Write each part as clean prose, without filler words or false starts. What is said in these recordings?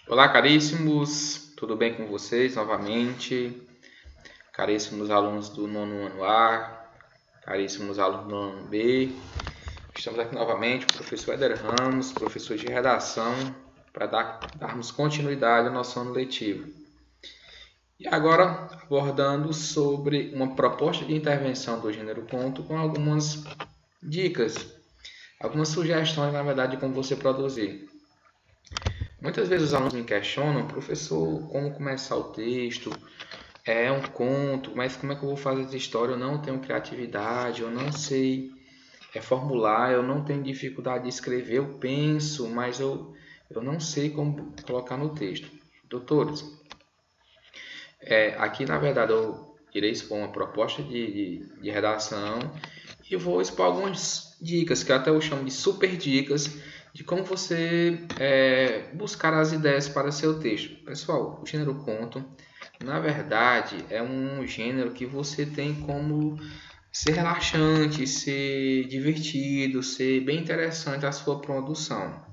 Olá, caríssimos, tudo bem com vocês novamente? Caríssimos alunos do nono ano A, caríssimos alunos do nono ano B, estamos aqui novamente, o professor Éder Ramos, professor de redação, para darmos continuidade ao nosso ano letivo. E agora, abordando sobre uma proposta de intervenção do gênero conto com algumas dicas, algumas sugestões, na verdade, de como você produzir. Muitas vezes os alunos me questionam, professor, como começar o texto? É um conto, mas como é que eu vou fazer essa história? Eu não tenho criatividade, eu não sei formular, eu não tenho dificuldade de escrever, eu penso, mas eu não sei como colocar no texto. Doutores, aqui na verdade eu irei expor uma proposta de redação e vou expor algumas dicas, que até eu chamo de super dicas, de como você buscar as ideias para seu texto. Pessoal, o gênero conto, na verdade, é um gênero que você tem como ser relaxante, ser divertido, ser bem interessante a sua produção.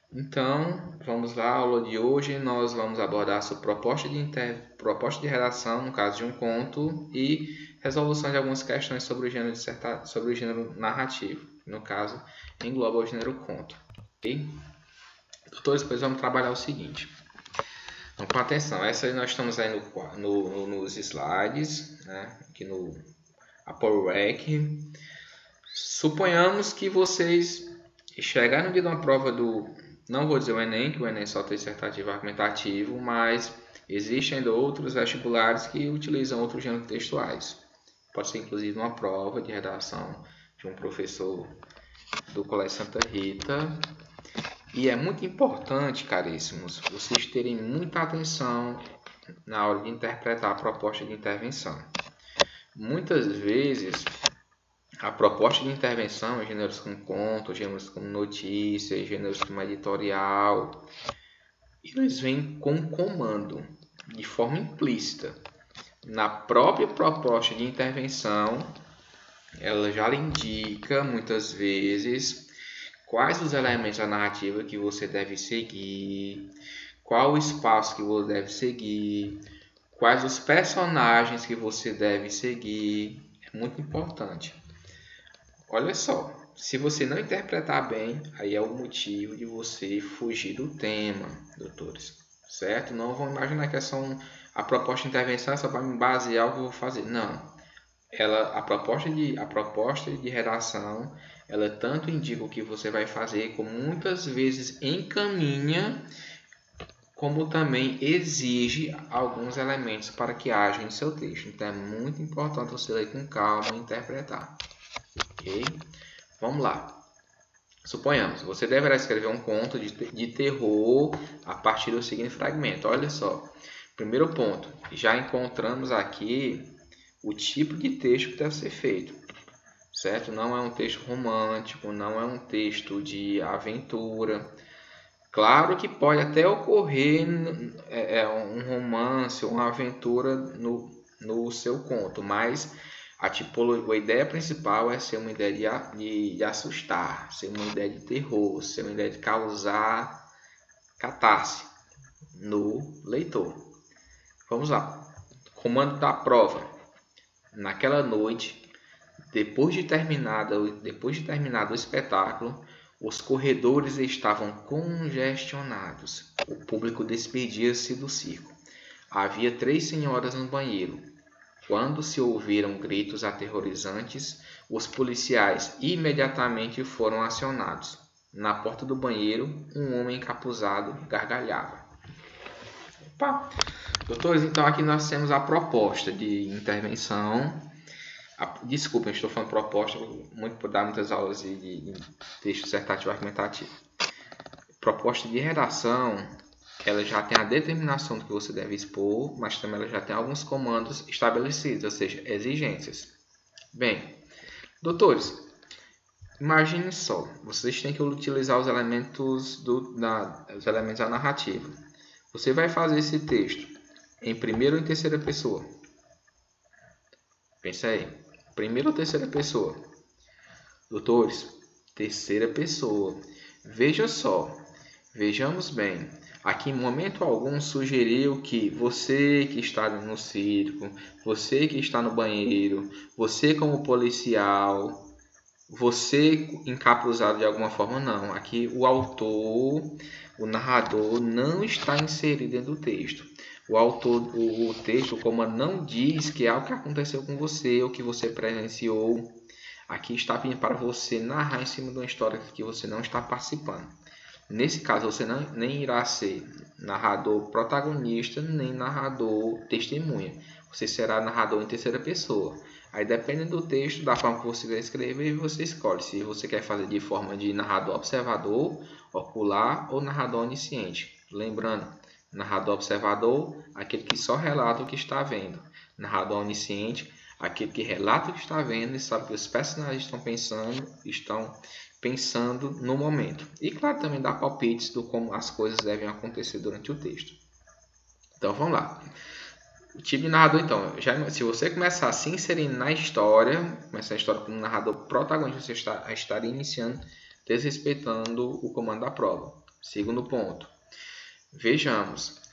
Então, vamos lá, a aula de hoje nós vamos abordar a sua proposta de redação, no caso de um conto, e resolução de algumas questões sobre sobre o gênero narrativo, no caso, engloba o gênero conto. Ok? Doutores, depois vamos trabalhar o seguinte. Então, com atenção, essa aí nós estamos aí nos slides, né? Aqui no Power Rack. Suponhamos que vocês chegaram no dia de uma prova do, não vou dizer o Enem, que o Enem só tem dissertativo argumentativo, mas existem ainda outros vestibulares que utilizam outros gêneros textuais. Pode ser inclusive uma prova de redação de um professor do Colégio Santa Rita. E é muito importante, caríssimos, vocês terem muita atenção na hora de interpretar a proposta de intervenção. Muitas vezes, a proposta de intervenção em gêneros como conto, gêneros como notícias, gêneros como editorial, eles vêm com um comando, de forma implícita. Na própria proposta de intervenção, ela já lhe indica, muitas vezes, quais os elementos da narrativa que você deve seguir, qual o espaço que você deve seguir, quais os personagens que você deve seguir. É muito importante. Olha só, se você não interpretar bem, aí é o motivo de você fugir do tema, doutores. Certo? Não vão imaginar que é só a proposta de intervenção é só para me basear o que eu vou fazer. Não. A proposta de redação, ela tanto indica o que você vai fazer, como muitas vezes encaminha, como também exige alguns elementos para que haja em seu texto. Então é muito importante você ler com calma e interpretar. Ok? Vamos lá. Suponhamos, você deverá escrever um conto de terror a partir do seguinte fragmento. Olha só. Primeiro ponto, já encontramos aqui o tipo de texto que deve ser feito, certo? Não é um texto romântico, não é um texto de aventura. Claro que pode até ocorrer um romance ou uma aventura no seu conto, mas a ideia principal é ser uma ideia de assustar, ser uma ideia de terror, ser uma ideia de causar catarse no leitor. Vamos lá. Comando da prova. Naquela noite, depois de terminado o espetáculo, os corredores estavam congestionados. O público despedia-se do circo. Havia 3 senhoras no banheiro. Quando se ouviram gritos aterrorizantes, os policiais imediatamente foram acionados. Na porta do banheiro, um homem encapuzado gargalhava. Opa! Doutores, então aqui nós temos a proposta de intervenção. Desculpa, estou falando proposta, muito por dar muitas aulas de texto dissertativo argumentativo. Proposta de redação, ela já tem a determinação do que você deve expor, mas também ela já tem alguns comandos estabelecidos, ou seja, exigências. Bem, doutores, imagine só, vocês têm que utilizar os elementos da narrativa. Você vai fazer esse texto em primeira ou em terceira pessoa? Pensa aí, primeira ou terceira pessoa? Doutores, terceira pessoa. Veja só, vejamos bem, aqui em momento algum sugeriu que você que está no circo, você que está no banheiro, você como policial, você encapuzado de alguma forma, não. Aqui o autor, o narrador não está inserido dentro do texto. O autor, o texto, como não diz que é algo que aconteceu com você ou que você presenciou. Aqui está pedindo para você narrar em cima de uma história que você não está participando. Nesse caso, você nem irá ser narrador protagonista, nem narrador testemunha. Você será narrador em terceira pessoa. Aí, dependendo do texto, da forma que você quer escrever, você escolhe se você quer fazer de forma de narrador observador, ocular ou narrador onisciente. Lembrando, narrador observador, aquele que só relata o que está vendo. Narrador onisciente, aquele que relata o que está vendo e sabe o que os personagens estão pensando no momento. E claro, também dá palpites do como as coisas devem acontecer durante o texto. Então vamos lá. O tipo de narrador, então, se você começar a se inserir na história, começar a história como narrador protagonista, você estaria iniciando desrespeitando o comando da prova. Segundo ponto, vejamos.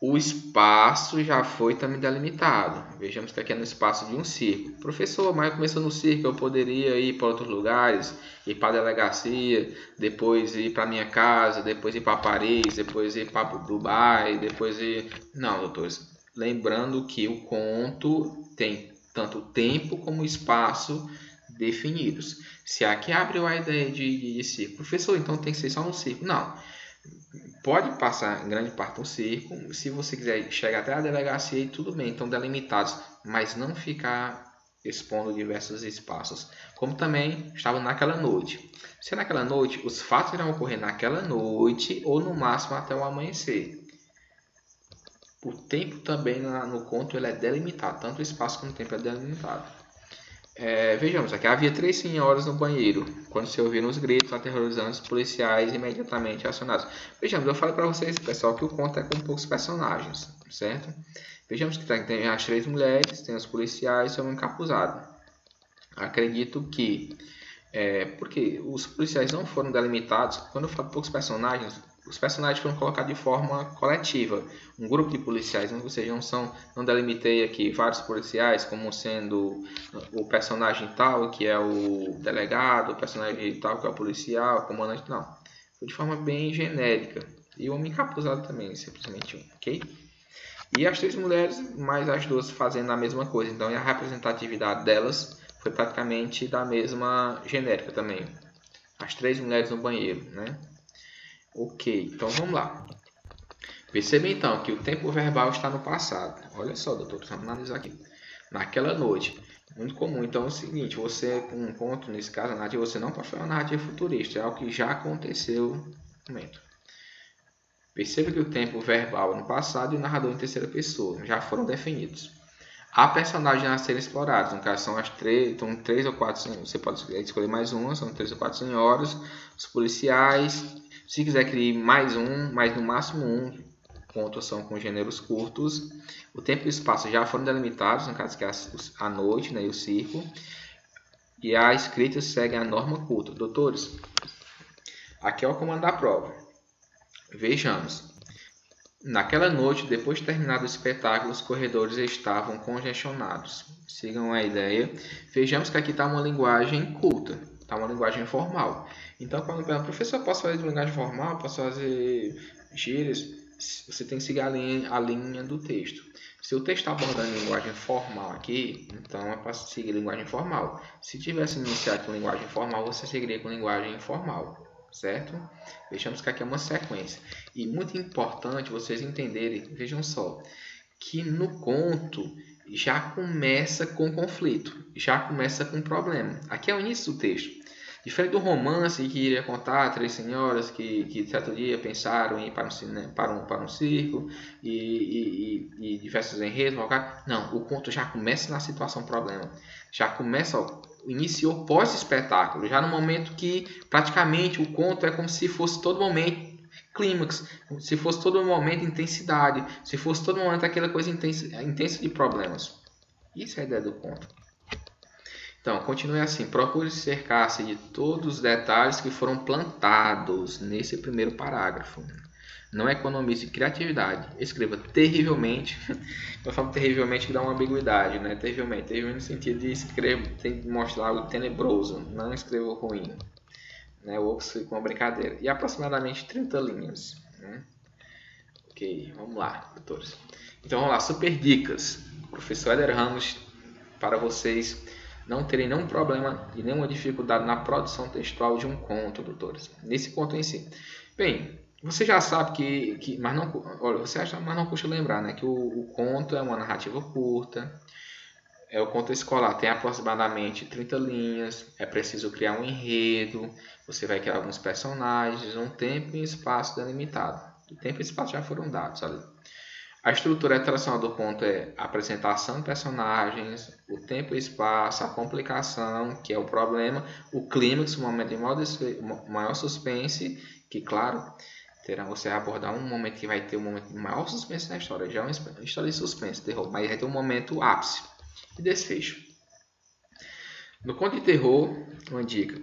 O espaço já foi também delimitado. Vejamos que aqui é no espaço de um circo. Professor, mas começou no circo, eu poderia ir para outros lugares, ir para a delegacia, depois ir para minha casa, depois ir para Paris, depois ir para Dubai, depois ir... Não, doutores. Lembrando que o conto tem tanto tempo como espaço definidos. Se aqui abriu a ideia de circo, professor, então tem que ser só no circo. Não. Pode passar em grande parte no circo, se você quiser chegar até a delegacia e tudo bem, estão delimitados, mas não ficar expondo diversos espaços. Como também estava naquela noite. Se naquela noite, os fatos irão ocorrer naquela noite ou no máximo até o amanhecer. O tempo também no conto ele é delimitado, tanto o espaço como o tempo é delimitado. Vejamos, aqui havia 3 senhoras no banheiro, quando se ouviram os gritos aterrorizantes, os policiais imediatamente acionados. Vejamos, eu falei para vocês, pessoal, que o conto é com poucos personagens, certo? Vejamos que tem as 3 mulheres, tem os policiais e o encapuzado. Acredito que, porque os policiais não foram delimitados, quando eu falo poucos personagens, os personagens foram colocados de forma coletiva, um grupo de policiais, ou seja, não delimitei aqui vários policiais como sendo o personagem tal que é o delegado, o personagem tal que é o policial, o comandante, não. Foi de forma bem genérica. E o homem encapuzado também, simplesmente um, ok? E as 3 mulheres, mais as 2 fazendo a mesma coisa, então a representatividade delas foi praticamente da mesma genérica também. As 3 mulheres no banheiro, né? Ok, então vamos lá. Perceba então que o tempo verbal está no passado. Olha só, doutor, vamos analisar aqui. Naquela noite, muito comum. Então é o seguinte, você com um conto, nesse caso, a narrativa, você não pode fazer uma narrativa futurista, é algo que já aconteceu no momento. Perceba que o tempo verbal é no passado e o narrador em terceira pessoa já foram definidos. Há personagens a serem explorados, no caso são as 3, então 3 ou 4, você pode escolher mais uma, são 3 ou 4 senhoras, os policiais. Se quiser criar mais um, mas no máximo um, pontuação com gêneros curtos. O tempo e o espaço já foram delimitados, no caso que é a noite, né, e o circo. E a escrita segue a norma culta. Doutores, aqui é o comando da prova. Vejamos. Naquela noite, depois de terminado o espetáculo, os corredores estavam congestionados. Sigam a ideia. Vejamos que aqui está uma linguagem culta, está uma linguagem formal. Então, quando pergunta, professor, posso fazer de linguagem formal? Posso fazer gírias? Você tem que seguir a linha do texto. Se o texto está abordando linguagem formal aqui, então é para seguir linguagem formal. Se tivesse iniciado com linguagem formal, você seguiria com linguagem informal. Certo? Vejamos que aqui é uma sequência. E muito importante vocês entenderem, vejam só, que no conto já começa com conflito, já começa com problema. Aqui é o início do texto. Diferente do romance que iria contar 3 senhoras que certo dia pensaram em ir para um circo e diversos enredos. Não, o conto já começa na situação problema. Já começa, iniciou pós-espetáculo, já no momento que praticamente o conto é como se fosse todo momento clímax, se fosse todo momento intensidade, se fosse todo momento aquela coisa intensa de problemas. Isso é a ideia do conto. Então, continue assim. Procure cercar-se de todos os detalhes que foram plantados nesse primeiro parágrafo. Não economize criatividade. Escreva terrivelmente. Eu falo terrivelmente que dá uma ambiguidade, né? Terrivelmente no sentido de escrever, tem que mostrar algo tenebroso. Não escreva ruim, né? Ou com uma brincadeira. E aproximadamente 30 linhas, né? Ok, vamos lá, doutores. Então vamos lá, super dicas. Professor Éder Ramos, para vocês não terem nenhum problema e nenhuma dificuldade na produção textual de um conto, doutores. Nesse conto em si. Bem, você já sabe mas não custa lembrar, né, que o conto é uma narrativa curta, o conto escolar tem aproximadamente 30 linhas, é preciso criar um enredo, você vai criar alguns personagens, um tempo e espaço delimitado. O tempo e espaço já foram dados ali. A estrutura tradicional do conto é a apresentação de personagens, o tempo e espaço, a complicação, que é o problema, o clímax, o momento de maior suspense, que, claro, você vai abordar um momento que vai ter um momento de maior suspense na história. Já é uma história de suspense, terror, mas vai ter um momento ápice e desfecho. No conto de terror, uma dica: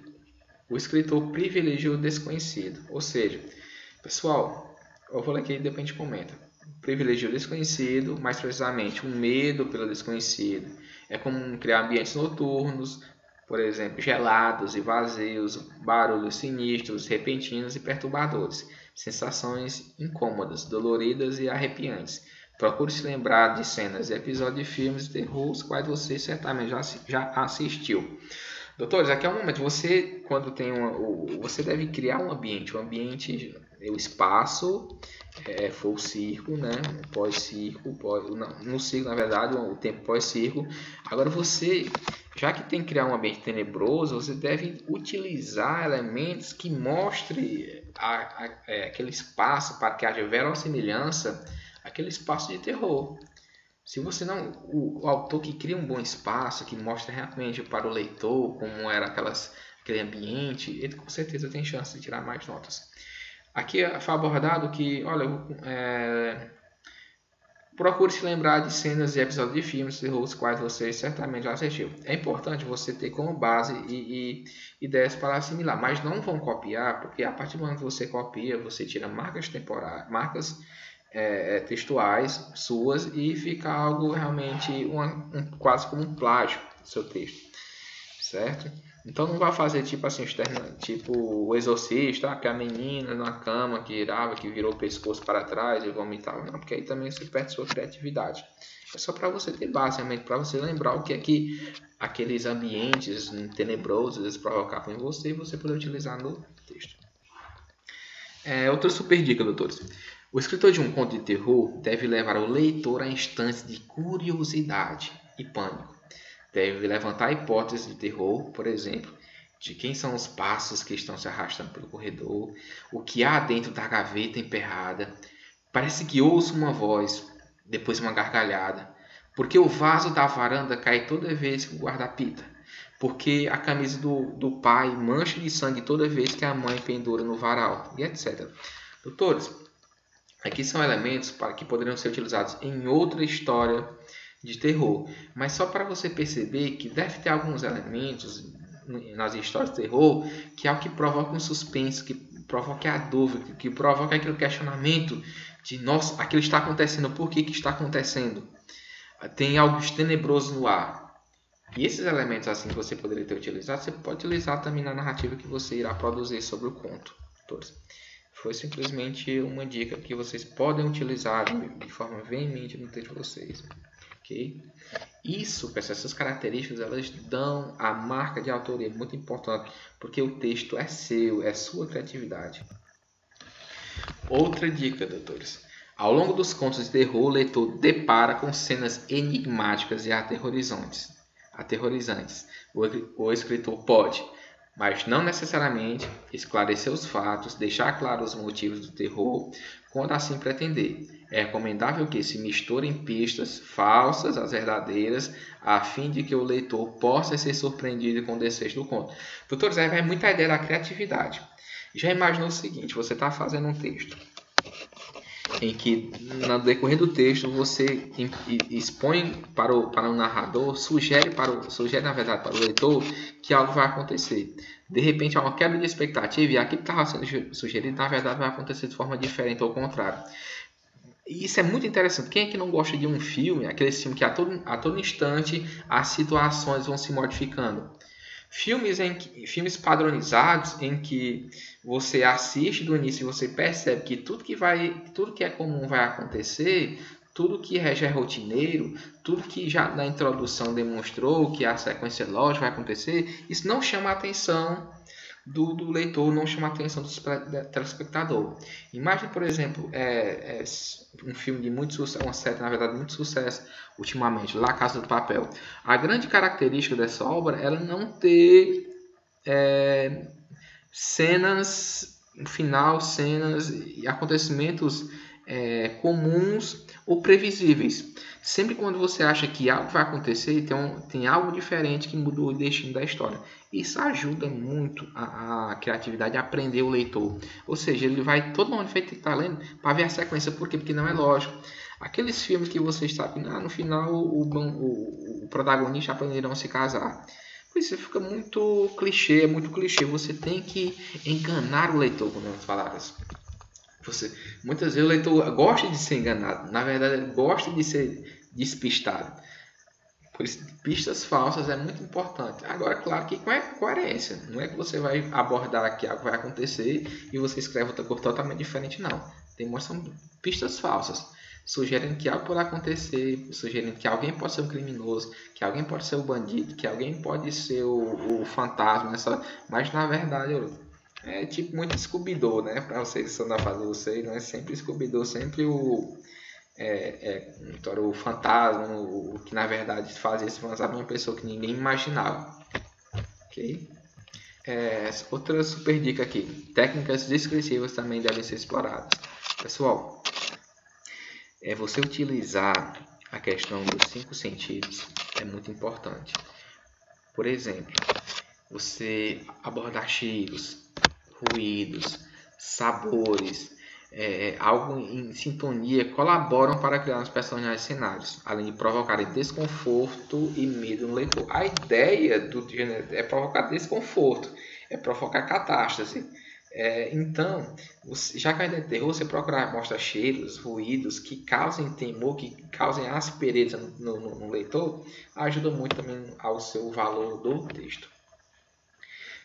o escritor privilegia o desconhecido. Ou seja, pessoal, eu vou ler aqui e depois a gente comenta. Privilegia o desconhecido, mais precisamente o medo pelo desconhecido. É comum criar ambientes noturnos, por exemplo, gelados e vazios, barulhos sinistros, repentinos e perturbadores, sensações incômodas, doloridas e arrepiantes. Procure se lembrar de cenas e episódios de filmes de terror, os quais você certamente já assistiu. Doutores, aqui é um momento, você quando tem você deve criar um ambiente, o espaço, foi o círculo, né? Pós-círculo, no círculo, na verdade, o tempo pós-círculo. Agora você, já que tem que criar um ambiente tenebroso, você deve utilizar elementos que mostrem aquele espaço para que haja verossimilhança, aquele espaço de terror. Se você não, o autor que cria um bom espaço, que mostra realmente para o leitor como era aquele ambiente, ele com certeza tem chance de tirar mais notas. Aqui foi abordado que, olha, procure se lembrar de cenas e episódios de filmes de terror, os quais você certamente já assistiu. É importante você ter como base e ideias para assimilar, mas não vão copiar, porque a partir do momento que você copia, você tira marcas temporais, marcas textuais suas e fica algo realmente quase como um plágio do seu texto, certo? Então não vai fazer tipo assim, tipo o Exorcista, que a menina na cama que virou o pescoço para trás e vomitava, não, porque aí também você perde sua criatividade. É só para você ter base, realmente, para você lembrar o que é que aqueles ambientes tenebrosos eles provocavam em você e você poder utilizar no texto. Outra super dica, doutores. O escritor de um conto de terror deve levar o leitor a instantes de curiosidade e pânico. Deve levantar hipóteses de terror, por exemplo, de quem são os passos que estão se arrastando pelo corredor, o que há dentro da gaveta emperrada. Parece que ouço uma voz, depois uma gargalhada. Porque o vaso da varanda cai toda vez que o guarda apita. Porque a camisa do pai mancha de sangue toda vez que a mãe pendura no varal, e etc. Doutores, aqui são elementos que poderiam ser utilizados em outra história de terror, mas só para você perceber que deve ter alguns elementos nas histórias de terror que é o que provoca um suspense, que provoca a dúvida, que provoca aquele questionamento de nossa, aquilo está acontecendo, por que está acontecendo? Tem algo tenebroso no ar. E esses elementos assim que você poderia ter utilizado, você pode utilizar também na narrativa que você irá produzir sobre o conto. Foi simplesmente uma dica que vocês podem utilizar de forma veemente no texto de vocês. Okay? Isso, pessoal, essas características, elas dão a marca de autoria, muito importante, porque o texto é seu, é sua criatividade. Outra dica, doutores. Ao longo dos contos de terror, o leitor depara com cenas enigmáticas e aterrorizantes. O escritor pode, mas não necessariamente, esclarecer os fatos, deixar claros os motivos do terror, quando assim pretender. É recomendável que se misturem pistas falsas às verdadeiras, a fim de que o leitor possa ser surpreendido com o desfecho do conto. Doutores, aí vai muita ideia da criatividade. Já imaginou o seguinte, você está fazendo um texto em que, no decorrer do texto, você expõe para o narrador, sugere na verdade para o leitor que algo vai acontecer. de repente há uma quebra de expectativa e aquilo que estava sendo sugerido, na verdade, vai acontecer de forma diferente ou ao contrário. E isso é muito interessante. Quem é que não gosta de um filme, aquele filme que a todo instante as situações vão se modificando? Filmes padronizados em que você assiste do início e você percebe que tudo que é comum vai acontecer, tudo que já é rotineiro, tudo que já na introdução demonstrou que a sequência lógica vai acontecer, isso não chama a atenção do leitor, não chama a atenção do telespectador. Imagine, por exemplo, um filme de muito sucesso, uma série, na verdade, de muito sucesso ultimamente, La Casa de Papel. A grande característica dessa obra é ela não ter cenas, no final, cenas e acontecimentos comuns ou previsíveis. Sempre quando você acha que algo vai acontecer, tem algo diferente que mudou o destino da história. Isso ajuda muito a criatividade a aprender o leitor. Ou seja, ele vai todo momento ter que estar lendo para ver a sequência. Por quê? Porque não é lógico. Aqueles filmes que você está no final o protagonista aprenderão a se casar. Isso fica muito clichê, é muito clichê. Você tem que enganar o leitor com outras palavras. Muitas vezes o leitor gosta de ser enganado. Na verdade, ele gosta de ser despistado. Por isso, pistas falsas é muito importante. Agora, claro que com coerência. Não é que você vai abordar que algo vai acontecer e você escreve outra coisa totalmente diferente, não. Demonstram pistas falsas. Sugerindo que algo pode acontecer, sugerindo que alguém pode ser um criminoso, que alguém pode ser o bandido, que alguém pode ser o fantasma. Mas, na verdade, é tipo muito Scooby-Doo, né? Para vocês que são da fase de vocês, não é sempre Scooby-Doo, sempre o fantasma, o que na verdade fazia esse fantasma uma pessoa que ninguém imaginava. Ok? Outra super dica aqui: técnicas descritivas também devem ser exploradas. Pessoal, você utilizar a questão dos 5 sentidos é muito importante. Por exemplo, você abordar cheiros, ruídos, sabores, algo em sintonia colaboram para criar os personagens e cenários, além de provocarem desconforto e medo no leitor. A ideia do gênero é provocar desconforto, é provocar catástrofe. Então, já que a ideia de terror, você procurar mostrar cheiros, ruídos que causem temor, que causem aspereza no leitor, ajuda muito também ao seu valor do texto.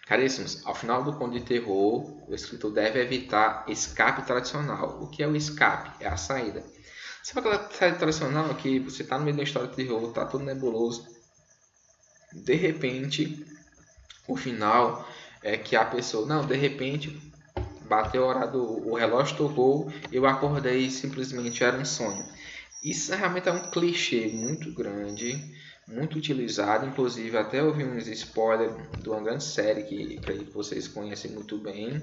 Caríssimos, ao final do conto de terror, o escritor deve evitar escape tradicional. O que é o escape? É a saída. Sabe aquela saída tradicional que você está no meio da história de terror, está tudo nebuloso, de repente, o final é que a pessoa, não, de repente, bateu a hora o relógio tocou, eu acordei e simplesmente era um sonho. Isso realmente é um clichê muito grande, muito utilizado, inclusive até eu vi uns spoilers de uma grande série que acredito que vocês conhecem muito bem,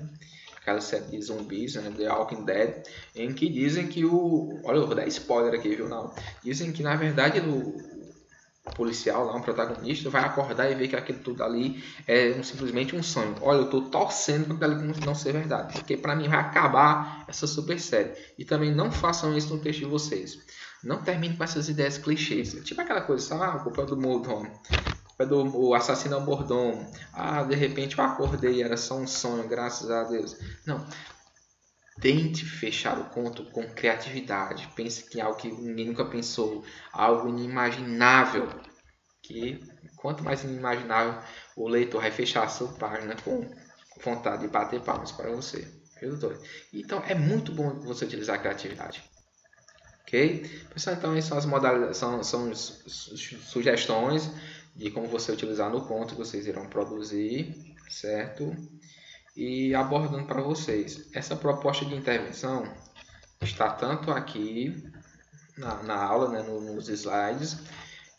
aquela série de zumbis, né, The Walking Dead, em que dizem que olha, eu vou dar spoiler aqui, viu, não, dizem que na verdade o policial lá, um protagonista, vai acordar e ver que aquilo tudo ali é simplesmente um sonho. Olha, eu estou torcendo para aquilo não ser verdade, porque para mim vai acabar essa super série. E também não façam isso no texto de vocês. Não termine com essas ideias clichês. Tipo aquela coisa, sabe? A culpa é do mordomo. A culpa é do assassino é o mordomo. De repente eu acordei e era só um sonho, graças a Deus. Não. Tente fechar o conto com criatividade. Pense em algo que ninguém nunca pensou. Algo inimaginável. Que quanto mais inimaginável, o leitor vai fechar a sua página com vontade de bater palmas para você. Viu, doutor? Então é muito bom você utilizar a criatividade. Ok? Pessoal, então essas são as modalidades, são sugestões de como você utilizar no conto que vocês irão produzir, certo? E abordando para vocês. Essa proposta de intervenção está tanto aqui na aula, né, nos slides.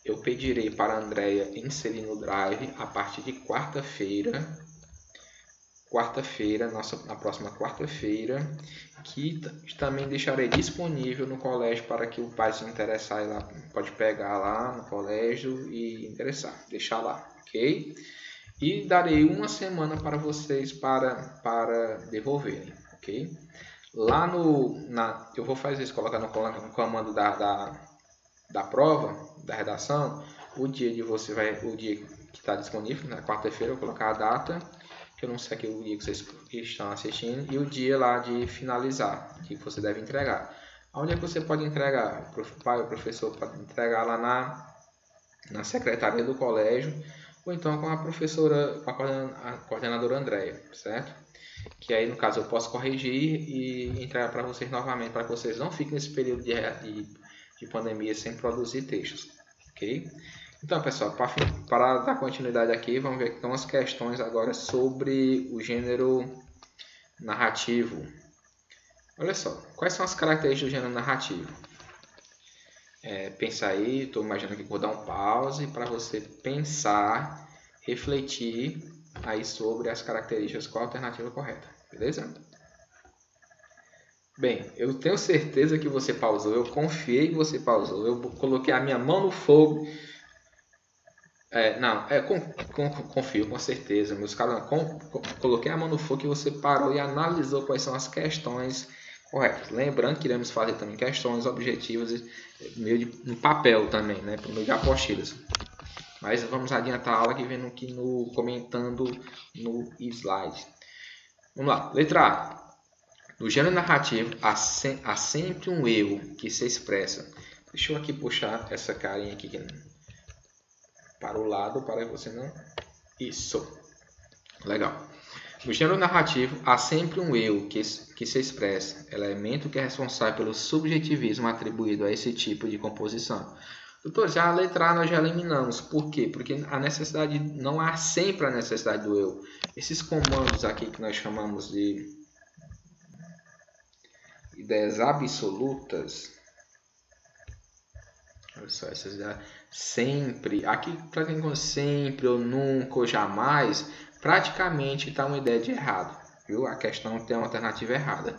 Eu pedirei para a Andrea inserir no Drive a partir de quarta-feira, na próxima quarta-feira, que também deixarei disponível no colégio para que o pai se interessar, lá pode pegar lá no colégio e interessar, deixar lá, ok? E darei uma semana para vocês para devolverem, ok? Lá eu vou fazer isso, colocar no comando da prova, da redação, o dia que está disponível, na quarta-feira, eu vou colocar a data que eu não sei aqui o dia que vocês estão assistindo, e o dia lá de finalizar, que você deve entregar. Onde é que você pode entregar? O pai, o professor pode entregar lá na secretaria do colégio, ou então com a professora, com a coordenadora Andréia, certo? Que aí, no caso, eu posso corrigir e entregar para vocês novamente, para que vocês não fiquem nesse período de pandemia sem produzir textos, ok? Então, pessoal, para dar continuidade aqui, vamos ver aqui umas questões agora sobre o gênero narrativo. Olha só, quais são as características do gênero narrativo? Pensa aí, estou imaginando que vou dar um pause para você pensar, refletir aí sobre as características, qual a alternativa correta, beleza? Bem, eu tenho certeza que você pausou, eu confiei que você pausou, eu coloquei a minha mão no fogo. Confio, com certeza, meus caras, coloquei a mão no fogo que você parou e analisou quais são as questões corretas. Lembrando que iremos fazer também questões objetivas no papel também, né, por meio de apostilas. Mas vamos adiantar a aula aqui vendo aqui comentando no slide. Vamos lá, letra A. No gênero narrativo há sempre um eu que se expressa. Deixa eu aqui puxar essa carinha aqui para o lado para você não... Isso. Legal. No gênero narrativo há sempre um eu que se expressa, elemento que é responsável pelo subjetivismo atribuído a esse tipo de composição. Doutor, já a letra A nós já eliminamos. Por quê? Porque não há sempre a necessidade do eu. Esses comandos aqui que nós chamamos de ideias absolutas, olha só, essas ideias, sempre, aqui para quem com sempre, ou nunca, ou jamais, praticamente está uma ideia de errado, viu? A questão tem uma alternativa errada.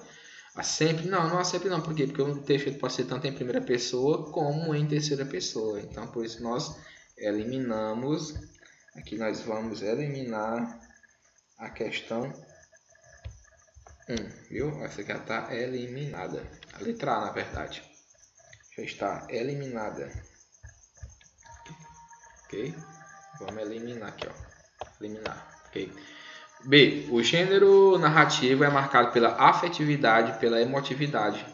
Há sempre, não há sempre não. Por quê? Porque o texto pode ser tanto em primeira pessoa como em terceira pessoa. Então, por isso nós eliminamos, aqui nós vamos eliminar a questão 1, viu? Essa aqui já está eliminada. A letra A, na verdade, já está eliminada. Ok? Vamos eliminar aqui, ó. Eliminar, ok? B. O gênero narrativo é marcado pela afetividade, pela emotividade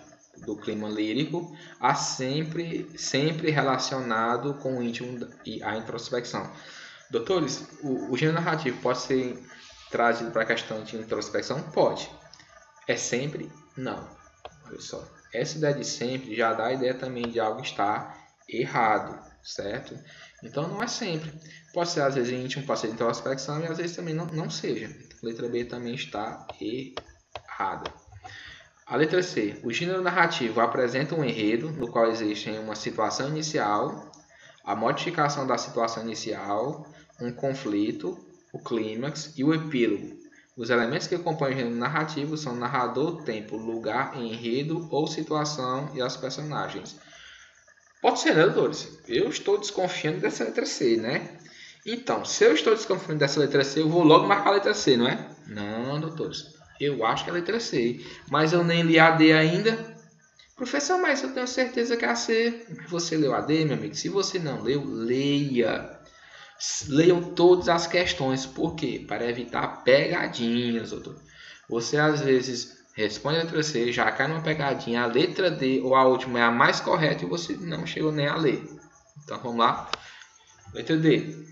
do clima lírico, sempre relacionado com o íntimo e a introspecção. Doutores, o gênero narrativo pode ser trazido para a questão de introspecção? Pode. É sempre? Não. Olha só. Essa ideia de sempre já dá a ideia também de algo estar errado, certo? Então não é sempre. Pode ser às vezes íntimo, pode ser introspecção e às vezes também não seja. A letra B também está errada. A letra C. O gênero narrativo apresenta um enredo no qual existe uma situação inicial, a modificação da situação inicial, um conflito, o clímax e o epílogo. Os elementos que compõem o gênero narrativo são narrador, tempo, lugar, enredo ou situação e as personagens. Pode ser, né, doutores? Eu estou desconfiando dessa letra C, né? Então, se eu estou desconfiando dessa letra C, eu vou logo marcar a letra C, não é? Não, doutores. Eu acho que é a letra C. Mas eu nem li a D ainda. Professor, mas eu tenho certeza que é a C. Você leu a D, meu amigo? Se você não leu, leia. Leiam todas as questões. Por quê? Para evitar pegadinhas, doutor. Você, às vezes, responde a letra C, já cai numa pegadinha. A letra D ou a última é a mais correta e você não chegou nem a ler. Então, vamos lá. Letra D.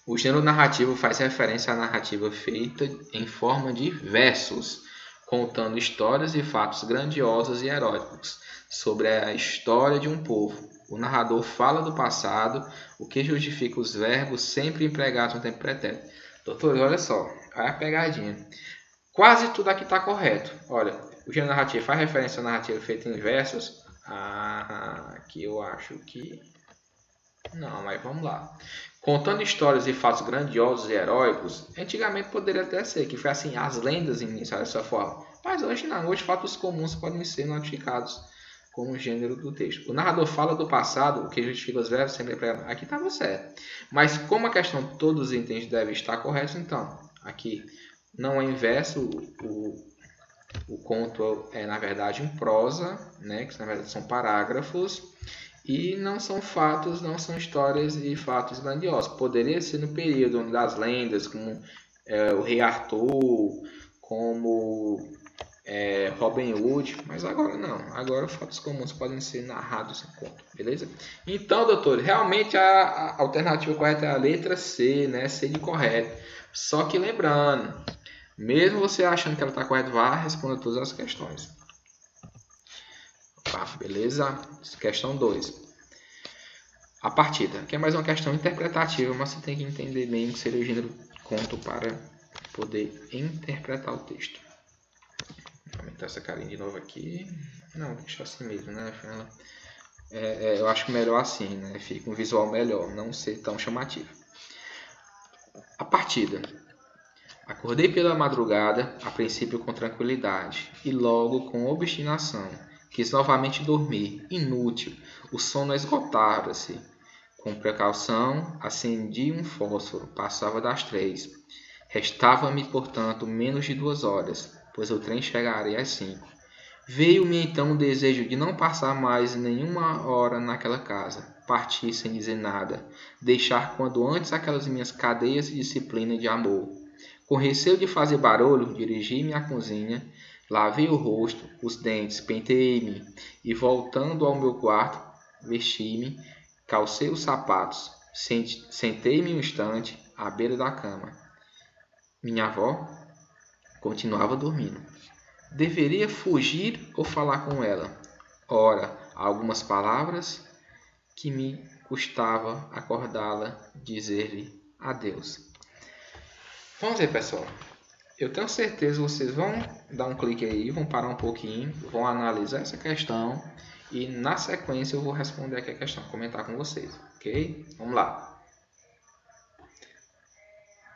O gênero narrativo faz referência à narrativa feita em forma de versos, contando histórias e fatos grandiosos e heróicos sobre a história de um povo. O narrador fala do passado, o que justifica os verbos sempre empregados no tempo pretérito. Doutor, olha só, olha a pegadinha. Quase tudo aqui está correto. Olha, o gênero narrativo faz referência à narrativa feita em versos. Aqui eu acho que... Não, mas vamos lá. Contando histórias e fatos grandiosos e heróicos, antigamente poderia até ser, que foi assim, as lendas iniciaram dessa forma. Mas hoje não, hoje fatos comuns podem ser notificados como gênero do texto. O narrador fala do passado, o que justifica os verbos sempre empregados. Aqui estava certo. Mas como a questão todos os itens deve estar correto, então, aqui não é em verso, o conto é na verdade em prosa, né, que na verdade são parágrafos. E não são fatos, não são histórias e fatos grandiosos. Poderia ser no período das lendas, como o Rei Arthur, como Robin Hood, mas agora não. Agora fatos comuns podem ser narrados em conto, beleza? Então, doutor, realmente a alternativa correta é a letra C, né? C de correto. Só que lembrando, mesmo você achando que ela está correta, vá responder todas as questões. Tá, beleza? Questão 2. A partida, que é mais uma questão interpretativa, mas você tem que entender bem o que seria o gênero conto para poder interpretar o texto. Vou aumentar essa carinha de novo aqui. Não, deixa assim mesmo, né? Eu acho melhor assim, né? Fica um visual melhor, não ser tão chamativo. A partida. Acordei pela madrugada, a princípio com tranquilidade, e logo com obstinação. Quis novamente dormir, inútil, o sono esgotava-se. Com precaução, acendi um fósforo, passava das 3. Restava-me, portanto, menos de 2 horas, pois o trem chegaria às 5. Veio-me então o desejo de não passar mais nenhuma hora naquela casa, partir sem dizer nada, deixar quando antes aquelas minhas cadeias de disciplina e de amor. Com receio de fazer barulho, dirigi-me à cozinha, lavei o rosto, os dentes, penteei-me e, voltando ao meu quarto, vesti-me, calcei os sapatos, sentei-me um instante à beira da cama. Minha avó continuava dormindo. Deveria fugir ou falar com ela? Ora, algumas palavras que me custava acordá-la, dizer-lhe adeus. Vamos ver, pessoal. Eu tenho certeza que vocês vão dar um clique aí, vão parar um pouquinho, vão analisar essa questão e na sequência eu vou responder aqui a questão, comentar com vocês, ok? Vamos lá.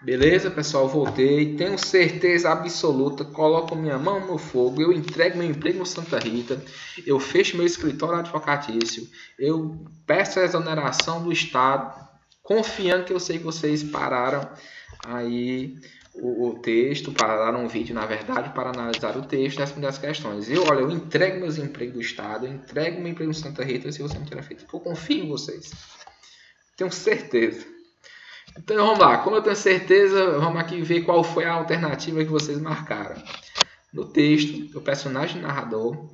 Beleza, pessoal, voltei, tenho certeza absoluta, coloco minha mão no fogo, eu entrego meu emprego no Santa Rita, eu fecho meu escritório advocatício, eu peço a exoneração do Estado, confiando que eu sei que vocês pararam aí o texto, pararam o vídeo, na verdade, para analisar o texto e responder as questões. Eu entrego meus empregos do Estado, eu entrego meu emprego no Santa Rita se você não tiver feito, porque eu confio em vocês, tenho certeza. Então vamos lá, como eu tenho certeza, vamos aqui ver qual foi a alternativa que vocês marcaram. No texto, o personagem narrador,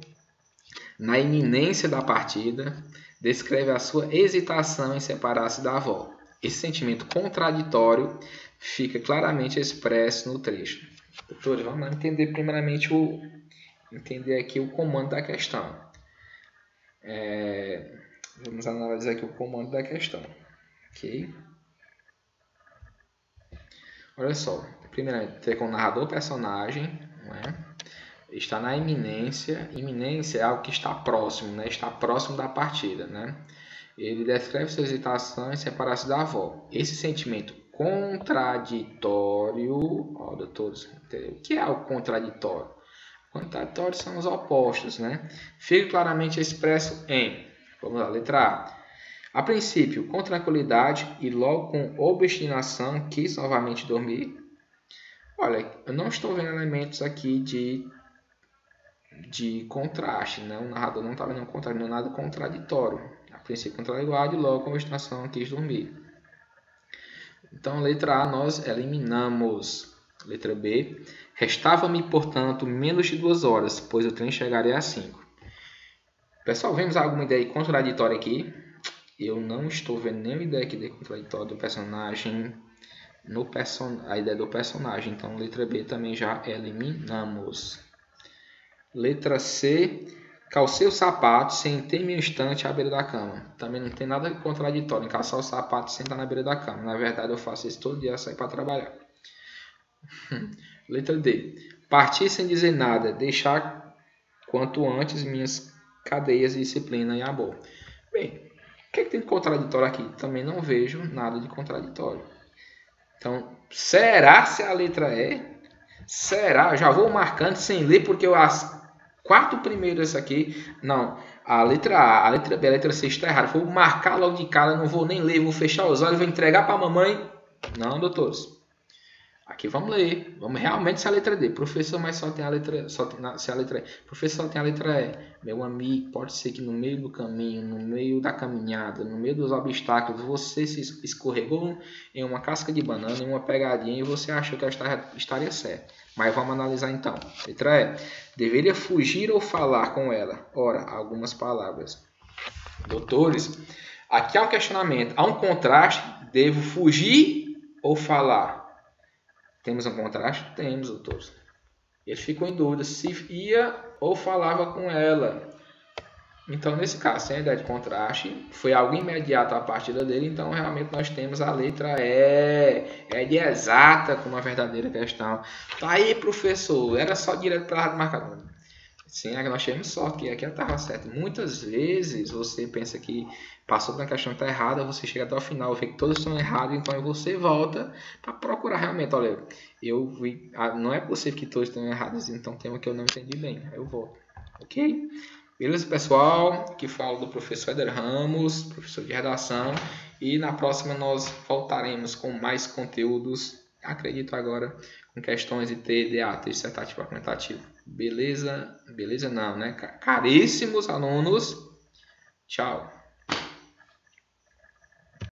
na iminência da partida, descreve a sua hesitação em separar-se da avó. Esse sentimento contraditório fica claramente expresso no trecho. Doutores, vamos lá entender primeiramente entender aqui o comando da questão. Vamos analisar aqui o comando da questão. Ok? Olha só, primeiramente, ter como narrador personagem, né? Está na iminência. Iminência é algo que está próximo, né? Está próximo da partida, né? Ele descreve sua hesitação em separar-se da avó. Esse sentimento contraditório, ó, doutores, o que é algo contraditório? Contraditório são os opostos, né? Fica claramente expresso em, vamos lá, letra A. A princípio, com tranquilidade e logo com obstinação, quis novamente dormir. Olha, eu não estou vendo elementos aqui de contraste, né? O narrador não está vendo nada contraditório. A princípio, com tranquilidade e logo com obstinação, quis dormir. Então, letra A, nós eliminamos. Letra B, restava-me, portanto, menos de 2 horas, pois o trem chegaria às 5. Pessoal, vemos alguma ideia contraditória aqui? Eu não estou vendo nenhuma ideia aqui de contraditório do personagem, a ideia do personagem. Então, letra B também já eliminamos. Letra C, calcei os sapatos, sentei-me um instante à beira da cama. Também não tem nada contraditório em calçar os sapatos e sentar na beira da cama. Na verdade, eu faço isso todo dia, sair para trabalhar. Letra D, partir sem dizer nada, deixar quanto antes minhas cadeias de disciplina e amor. Bem, o que tem de contraditório aqui? Também não vejo nada de contraditório. Então, será se a letra E? Será? Já vou marcando sem ler, porque as 4 primeiras aqui... Não, a letra A, a letra B, a letra C está errada. Vou marcar logo de cara, não vou nem ler, vou fechar os olhos, vou entregar para a mamãe. Não, doutores. Aqui vamos ler. Vamos realmente ser a letra D. Professor, mas só tem a letra, se a letra E. Professor, só tem a letra E. Meu amigo, pode ser que no meio do caminho, no meio da caminhada, no meio dos obstáculos, você se escorregou em uma casca de banana, em uma pegadinha e você achou que estaria certo. Mas vamos analisar então. Letra E. Deveria fugir ou falar com ela? Ora, algumas palavras. Doutores, aqui há um questionamento. Há um contraste. Devo fugir ou falar? Temos um contraste? Temos, doutores. Ele ficou em dúvida se ia ou falava com ela. Então, nesse caso, sem a ideia de contraste, foi algo imediato a partida dele, então realmente nós temos a letra E. É de exata com uma verdadeira questão. Tá aí, professor, era só direto para a marcador. Sim, nós temos só que aqui estava certo. Muitas vezes você pensa que passou por uma questão que está errada, você chega até o final, vê que todos estão errados, então você volta para procurar realmente. Olha, eu vi, não é possível que todos estão errados, então tem uma que eu não entendi bem. Aí eu volto. Ok? Beleza, pessoal? Aqui falo do professor Éder Ramos, professor de redação. E na próxima nós voltaremos com mais conteúdos, acredito agora, com questões de TDA, dissertativo argumentativo. Beleza? Beleza não, né? Caríssimos alunos, tchau.